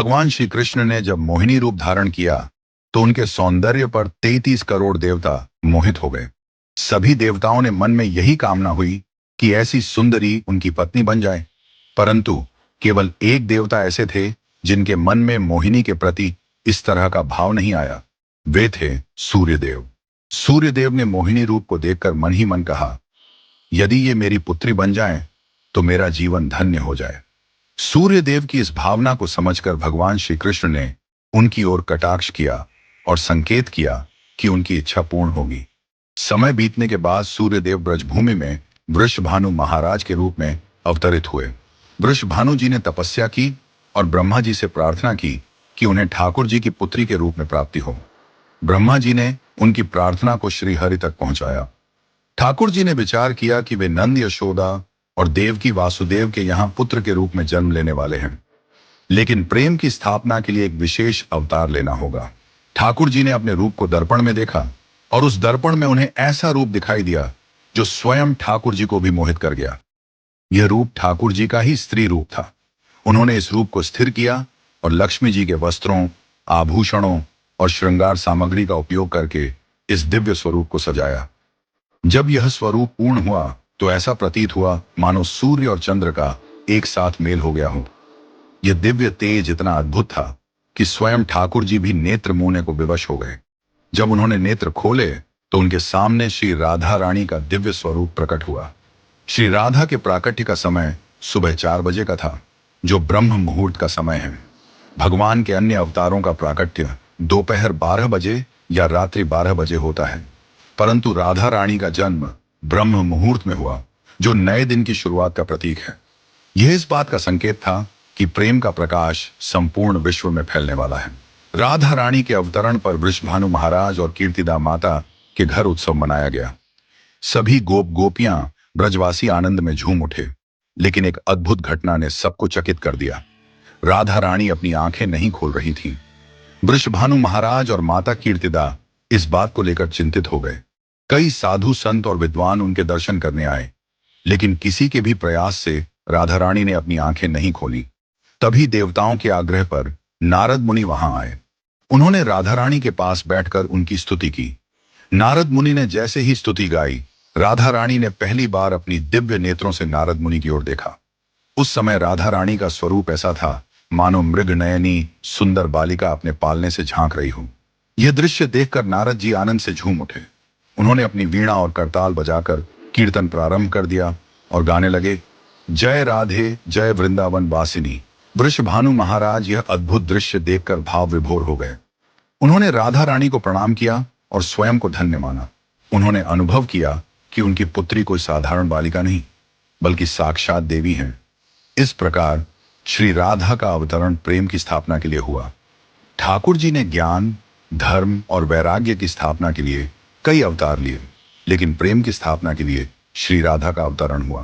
भगवान श्री कृष्ण ने जब मोहिनी रूप धारण किया तो उनके सौंदर्य पर 33 करोड़ देवता मोहित हो गए। सभी देवताओं ने मन में यही कामना हुई कि ऐसी सुंदरी उनकी पत्नी बन जाए। परंतु केवल एक देवता ऐसे थे जिनके मन में मोहिनी के प्रति इस तरह का भाव नहीं आया। वे थे सूर्यदेव। सूर्यदेव ने मोहिनी रूप को देखकर मन ही मन कहा, यदि ये मेरी पुत्री बन जाए तो मेरा जीवन धन्य हो जाए। सूर्यदेव की इस भावना को समझकर भगवान श्री कृष्ण ने उनकी ओर कटाक्ष किया और संकेत किया कि उनकी इच्छा पूर्ण होगी। समय बीतने के बाद सूर्यदेव ब्रजभूमि में वृषभानु महाराज के रूप में अवतरित हुए। वृषभानु जी ने तपस्या की और ब्रह्मा जी से प्रार्थना की कि उन्हें ठाकुर जी की पुत्री के रूप में प्राप्ति हो। ब्रह्मा जी ने उनकी प्रार्थना को श्री हरि तक पहुंचाया। ठाकुर जी ने विचार किया कि वे नंद, यशोदा और देवकी वासुदेव के यहाँ पुत्र के रूप में जन्म लेने वाले हैं, लेकिन प्रेम की स्थापना के लिए एक विशेष अवतार लेना होगा। ठाकुर जी ने अपने रूप को दर्पण में देखा और उस दर्पण में उन्हें ऐसा रूप दिखाई दिया जो स्वयं ठाकुर जी को भी मोहित कर गया। यह रूप ठाकुर जी का ही स्त्री रूप था। उन्होंने इस रूप को स्थिर किया और लक्ष्मी जी के वस्त्रों, आभूषणों और श्रृंगार सामग्री का उपयोग करके इस दिव्य स्वरूप को सजाया। जब यह स्वरूप पूर्ण हुआ तो ऐसा प्रतीत हुआ मानो सूर्य और चंद्र का एक साथ मेल हो गया हो। यह दिव्य तेज इतना अद्भुत था कि स्वयं ठाकुर जी भी नेत्र मूंदने को विवश हो गए। जब उन्होंने नेत्र खोले तो उनके सामने श्री राधा रानी का दिव्य स्वरूप प्रकट हुआ। श्री राधा के प्राकट्य का समय सुबह 4 बजे का था, जो ब्रह्म मुहूर्त का समय है। भगवान के अन्य अवतारों का प्राकट्य दोपहर 12 बजे या रात्रि 12 बजे होता है, परंतु राधा रानी का जन्म ब्रह्म मुहूर्त में हुआ, जो नए दिन की शुरुआत का प्रतीक है। यह इस बात का संकेत था कि प्रेम का प्रकाश संपूर्ण विश्व में फैलने वाला है। राधा रानी के अवतरण पर वृषभानु महाराज और कीर्तिदा माता के घर उत्सव मनाया गया। सभी गोप गोपियां ब्रजवासी आनंद में झूम उठे, लेकिन एक अद्भुत घटना ने सबको चकित कर दिया। राधा रानी अपनी आंखें नहीं खोल रही थीं। वृषभानु महाराज और माता कीर्तिदा इस बात को लेकर चिंतित हो गए। कई साधु संत और विद्वान उनके दर्शन करने आए, लेकिन किसी के भी प्रयास से राधा रानी ने अपनी आंखें नहीं खोली। तभी देवताओं के आग्रह पर नारद मुनि वहां आए। उन्होंने राधा रानी के पास बैठकर उनकी स्तुति की। नारद मुनि ने जैसे ही स्तुति गाई, राधा रानी ने पहली बार अपनी दिव्य नेत्रों से नारद मुनि की ओर देखा। उस समय राधा रानी का स्वरूप ऐसा था मानो मृग नयनी सुंदर बालिका अपने पालने से झांक रही हो। यह दृश्य देखकर नारद जी आनंद से झूम उठे। उन्होंने अपनी वीणा और करताल बजाकर कीर्तन प्रारंभ कर दिया और गाने लगे, जय राधे जय वृंदावन वासिनी। वृषभानु महाराज यह अद्भुत दृश्य देखकर भाव विभोर हो गए। उन्होंने राधा रानी को प्रणाम किया और स्वयं को धन्य माना। उन्होंने अनुभव किया कि उनकी पुत्री कोई साधारण बालिका नहीं, बल्कि साक्षात देवी है। इस प्रकार श्री राधा का अवतरण प्रेम की स्थापना के लिए हुआ। ठाकुर जी ने ज्ञान, धर्म और वैराग्य की स्थापना के लिए कई अवतार लिए, लेकिन प्रेम की स्थापना के लिए श्री राधा का अवतरण हुआ।